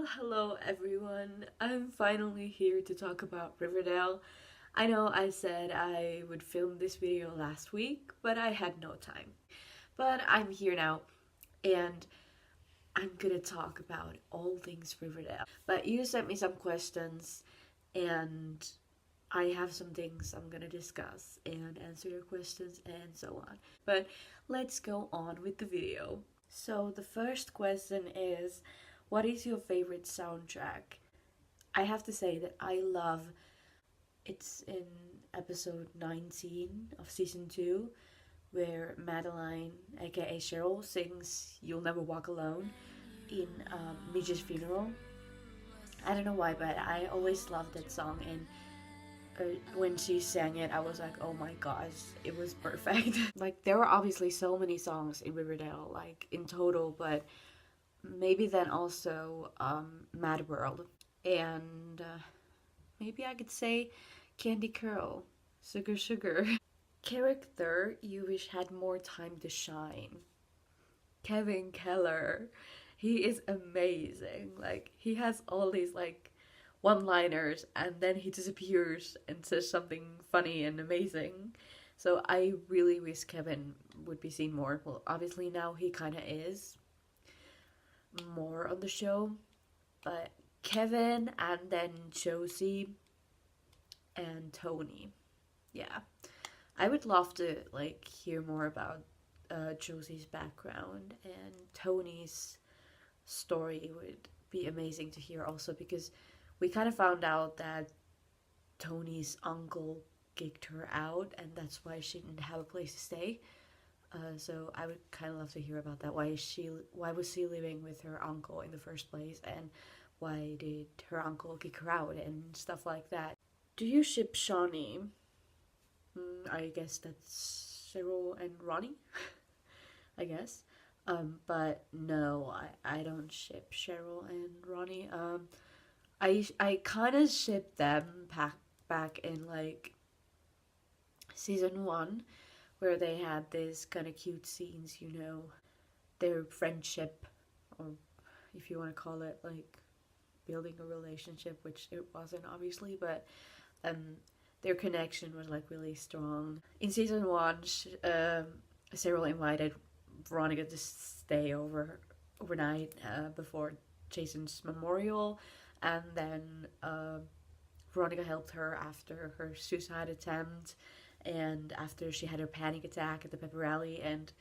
Well, hello everyone. I'm finally here to talk about Riverdale. I know I said I would film this video last week, but I had no time. But I'm here now, and I'm gonna talk about all things Riverdale. But you sent me some questions, and I have some things I'm gonna discuss and answer your questions and so on. But let's go on with the video. So, the first question is, what is your favorite soundtrack? I have to say that I love it's in episode 19 of season 2 where Madeline, aka Cheryl, sings You'll Never Walk Alone in Midge's funeral. I don't know why, but I always loved that song, and when she sang it, I was like, oh my gosh, it was perfect. Like, there were obviously so many songs in Riverdale, like in total, but maybe then also Mad World. And maybe I could say Candy Curl, Sugar Sugar. Character you wish had more time to shine. Kevin Keller. He is amazing. Like, he has all these like one-liners and then he disappears and says something funny and amazing. So I really wish Kevin would be seen more. Well, obviously now he kind of is more on the show, but Kevin and then Josie and Tony. Yeah. I would love to like hear more about Josie's background, and Tony's story would be amazing to hear also, because we kind of found out that Tony's uncle kicked her out and that's why she didn't have a place to stay. So I would kind of love to hear about that. Why was she living with her uncle in the first place, and why did her uncle kick her out and stuff like that. Do you ship Shawnee? I guess that's Cheryl and Ronnie. I guess. But no, I don't ship Cheryl and Ronnie. I kind of ship them back in like season 1, where they had this kind of cute scenes, their friendship, or if you want to call it like building a relationship, which it wasn't obviously, but their connection was like really strong. In season 1, Cyril invited Veronica to stay overnight before Jason's memorial, and then Veronica helped her after her suicide attempt and after she had her panic attack at the pep rally and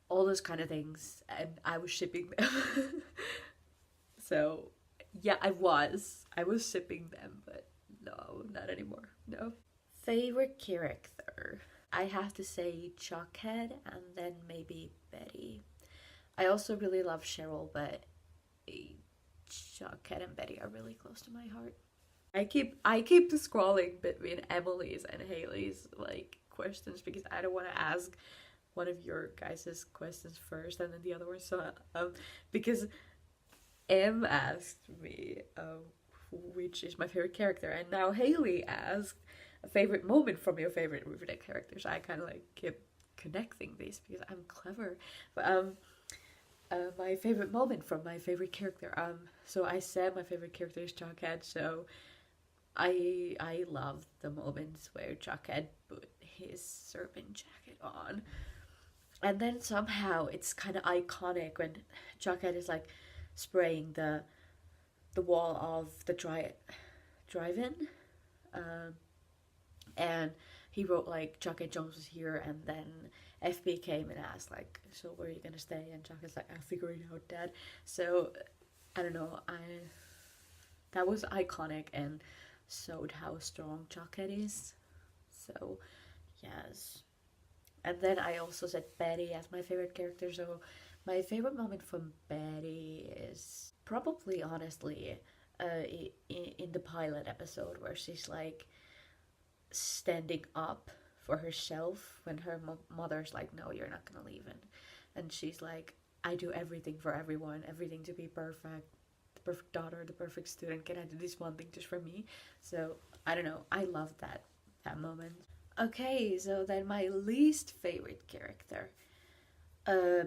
all those kind of things, and I was shipping them. So yeah, I was shipping them, but no, not anymore. No. Favorite character? I have to say Chuckhead and then maybe Betty. I also really love Cheryl, but Chuckhead and Betty are really close to my heart. I keep scrolling between Emily's and Haley's like questions because I don't want to ask one of your guys' questions first and then the other one. So because Em asked me which is my favorite character, and now Haley asked a favorite moment from your favorite Riverdale characters. I kind of like keep connecting these because I'm clever. But my favorite moment from my favorite character. So I said my favorite character is Chuckhead. So I love the moments where Chuckhead put his serpent jacket on, and then somehow it's kind of iconic when Chuckhead is like spraying the wall of the drive-in, and he wrote like Chuckhead Jones was here, and then FB came and asked like, so where are you gonna stay? And Chuckhead's like, I'll figure it out, Dad. So I don't know, that was iconic and showed how strong Chuckhead is. So yes. And then I also said Betty as my favorite character. So my favorite moment from Betty is probably, honestly, in the pilot episode where she's like standing up for herself when her mother's like, no, you're not gonna leave. And she's like, I do everything for everyone, everything to be perfect. The perfect daughter, the perfect student. Can I do this one thing just for me? So I don't know. I love that moment. Okay, so then my least favorite character, uh,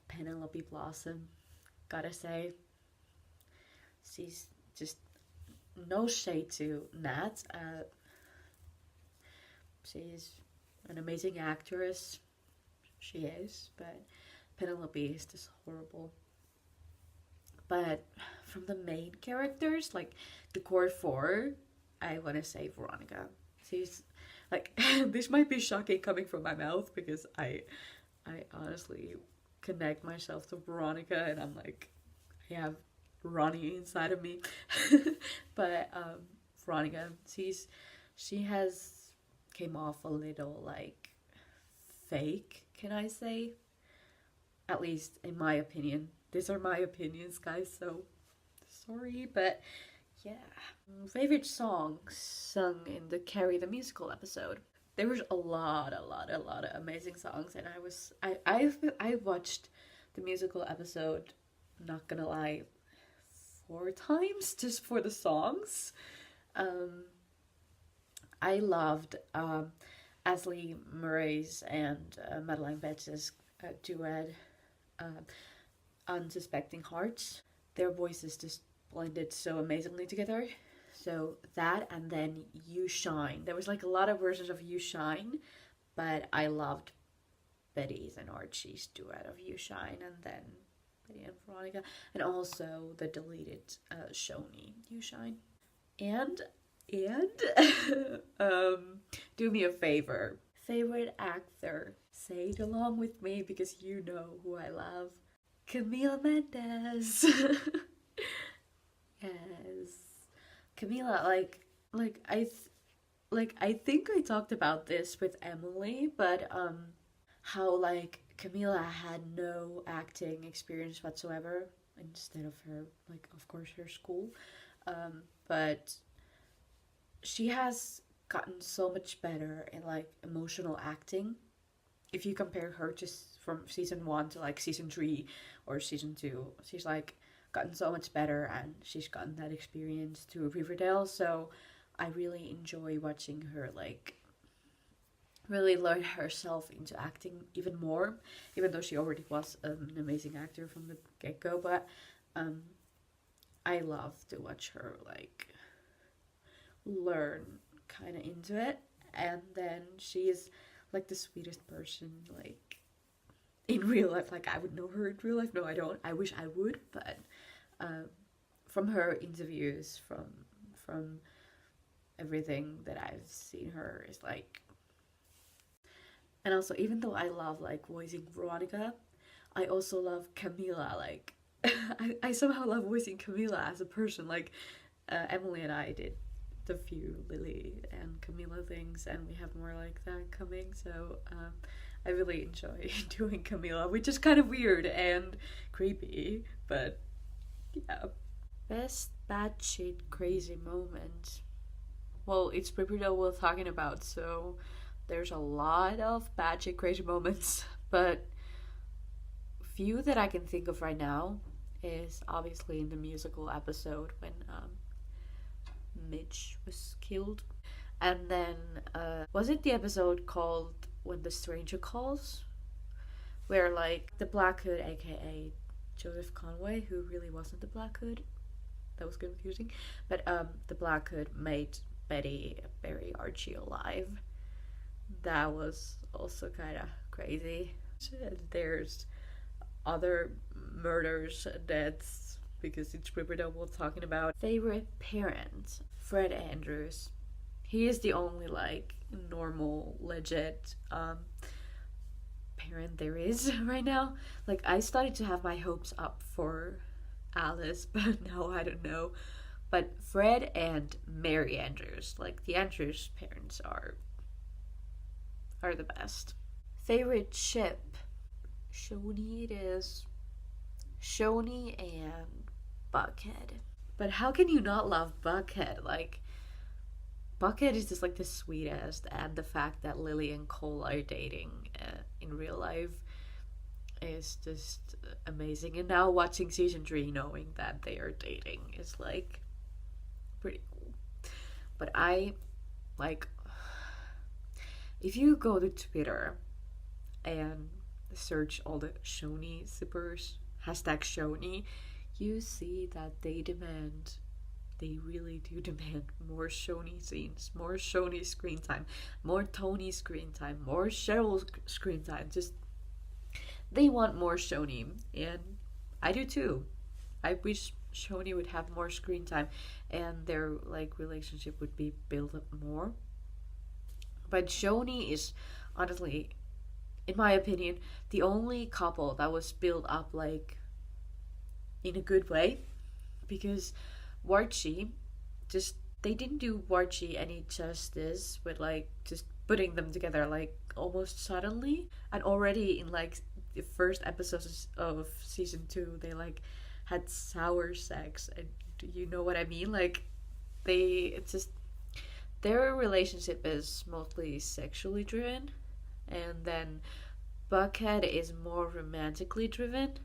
Penelope Blossom. Gotta say, She's just no shade to Nat. She's an amazing actress. She is, but Penelope is just horrible. But from the main characters, like the core four, I want to say Veronica. She's like this might be shocking coming from my mouth because I honestly connect myself to Veronica and I'm like I have Ronnie inside of me. But Veronica, she has came off a little like fake, can I say? At least in my opinion. These are my opinions, guys, so sorry, but yeah. Favorite songs sung in the Carrie the Musical episode. There was a lot of amazing songs, and I watched the musical episode. Not gonna lie, 4 times just for the songs. Um, I loved Ashley Murray's and Madeline Betts' duet, uh, Unsuspecting Hearts. Their voices just blended so amazingly together. So that and then You Shine. There was like a lot of versions of You Shine, but I loved Betty's and Archie's duet of You Shine and then Betty and Veronica. And also the deleted Shoni You Shine. And do me a favor. Favorite actor. Say it along with me because you know who I love. Camila Mendes. Yes. Camila, I think I talked about this with Emily, but how like Camila had no acting experience whatsoever instead of her like of course her school. But she has gotten so much better in like emotional acting. If you compare her just from season 1 to like season 3 or season 2, she's like gotten so much better and she's gotten that experience through Riverdale. So I really enjoy watching her like really learn herself into acting even more, even though she already was an amazing actor from the get-go. But I love to watch her like learn kind of into it, and then she is like the sweetest person like in real life. Like I would know her in real life. No, I don't. I wish I would, but from her interviews, from everything that I've seen her is like. And also, even though I love like voicing Veronica, I also love Camila. Like I somehow love voicing Camila as a person. Like Emily and I did the few Lily and Camila things, and we have more like that coming. So I really enjoy doing Camila, which is kind of weird and creepy, but yeah. Best batshit crazy moment. Well, it's Riverdale we're talking about, so there's a lot of batshit crazy moments, but few that I can think of right now is obviously in the musical episode when Mitch was killed. And then, was it the episode called When the Stranger Calls? Where, like, the Black Hood, aka Joseph Conway, who really wasn't the Black Hood, that was confusing, but the Black Hood made Betty bury Archie alive. That was also kind of crazy. There's other murders, deaths, because it's Riverdale we're talking about. Favorite parent, Fred Andrews. He is the only like normal, legit parent there is right now. Like I started to have my hopes up for Alice, but now I don't know. But Fred and Mary Andrews, like the Andrews parents are the best. Favorite ship, Shoni it is. Shoni and Buckhead. But how can you not love Buckhead? Like, Buckhead is just like the sweetest, and the fact that Lily and Cole are dating in real life is just amazing. And now watching season 3, knowing that they are dating is like pretty cool. But I like, if you go to Twitter and search all the Shoni supers, hashtag Shoni, you see that they really do demand more Shoni scenes, more Shoni screen time, more Tony screen time, more Cheryl screen time. Just they want more Shoni, and I do too. I wish Shoni would have more screen time, and their like relationship would be built up more. But Shoni is honestly, in my opinion, the only couple that was built up like in a good way, because Warchi just they didn't do Warchi any justice with like just putting them together like almost suddenly, and already in like the first episodes of season 2 they like had sour sex, and do you know what I mean? Like they it's just their relationship is mostly sexually driven, and then Buckhead is more romantically driven,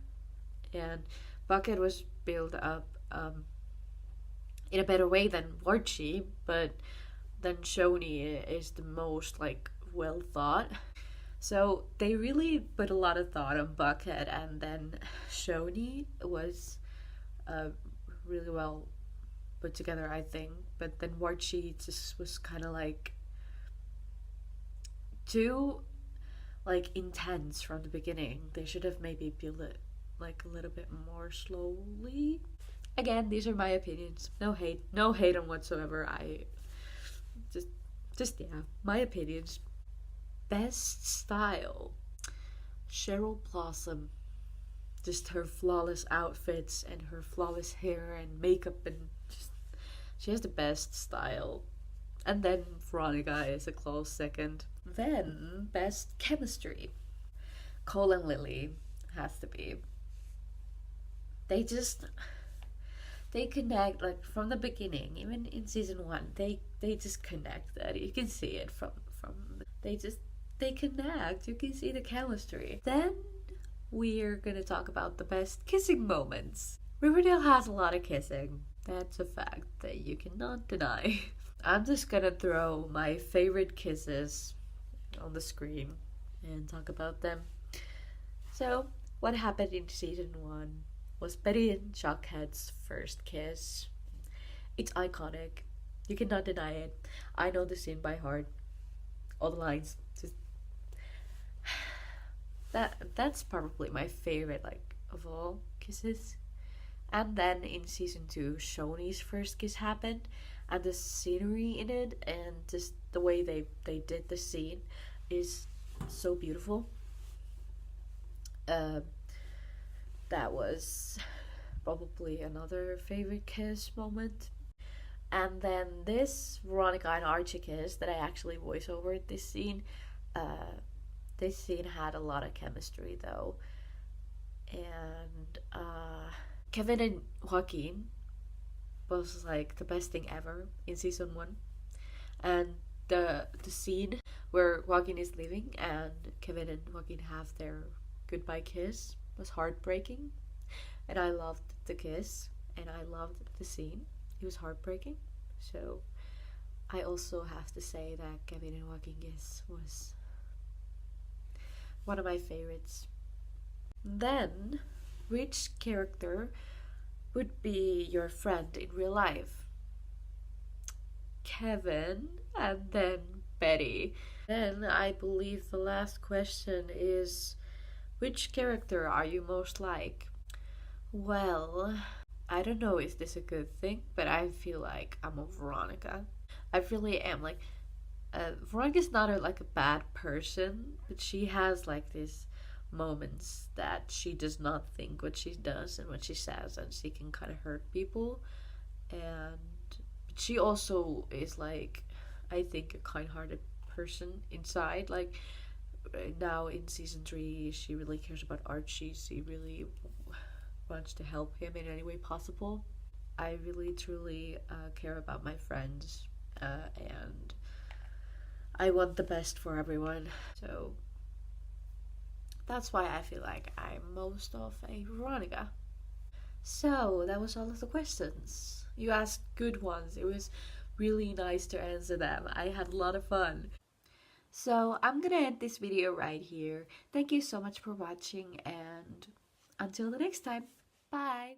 and Buckhead was built up in a better way than Warchi, but then Shoni is the most like well thought. So they really put a lot of thought on Buckhead, and then Shoni was uh, really well put together, I think. But then Warchi just was kind of like too like intense from the beginning. They should have maybe built it like a little bit more slowly. Again, these are my opinions. No hate on whatsoever. I just yeah, my opinions. Best style, Cheryl Blossom. Just her flawless outfits and her flawless hair and makeup, and just she has the best style. And then Veronica is a close second. Then best chemistry, Cole and Lily has to be. They just they connect like from the beginning, even in season 1. They just connect. That you can see it from they just they connect. You can see the chemistry. Then we're gonna talk about the best kissing moments. Riverdale has a lot of kissing. That's a fact that you cannot deny. I'm just gonna throw my favorite kisses on the screen and talk about them. So, what happened in season 1 was Betty and Jughead's first kiss. It's iconic. You cannot deny it. I know the scene by heart. All the lines. Just that's probably my favorite like of all kisses. And then in season 2, Shoni's first kiss happened, and the scenery in it and just the way they did the scene is so beautiful. Uh, that was probably another favorite kiss moment. And then this Veronica and Archie kiss that I actually voice over this scene. This scene had a lot of chemistry though, and Kevin and Joaquin was like the best thing ever in season 1. And the scene where Joaquin is leaving and Kevin and Joaquin have their goodbye kiss was heartbreaking, and I loved the kiss and I loved the scene. It was heartbreaking, so I also have to say that Kevin and Joaquin kiss was one of my favorites. Then, which character would be your friend in real life? Kevin, and then Betty. Then I believe the last question is, which character are you most like? Well, I don't know if this is a good thing, but I feel like I'm a Veronica. I really am. Like, Veronica's not like a bad person, but she has like these moments that she does not think what she does and what she says, and she can kind of hurt people. And but she also is like, I think, a kind-hearted person inside. Like now in season 3, she really cares about Archie. She really wants to help him in any way possible. I really truly care about my friends, and I want the best for everyone. So that's why I feel like I'm most of a Veronica. So that was all of the questions. You asked good ones. It was really nice to answer them. I had a lot of fun. So I'm gonna end this video right here. Thank you so much for watching, and until the next time, bye!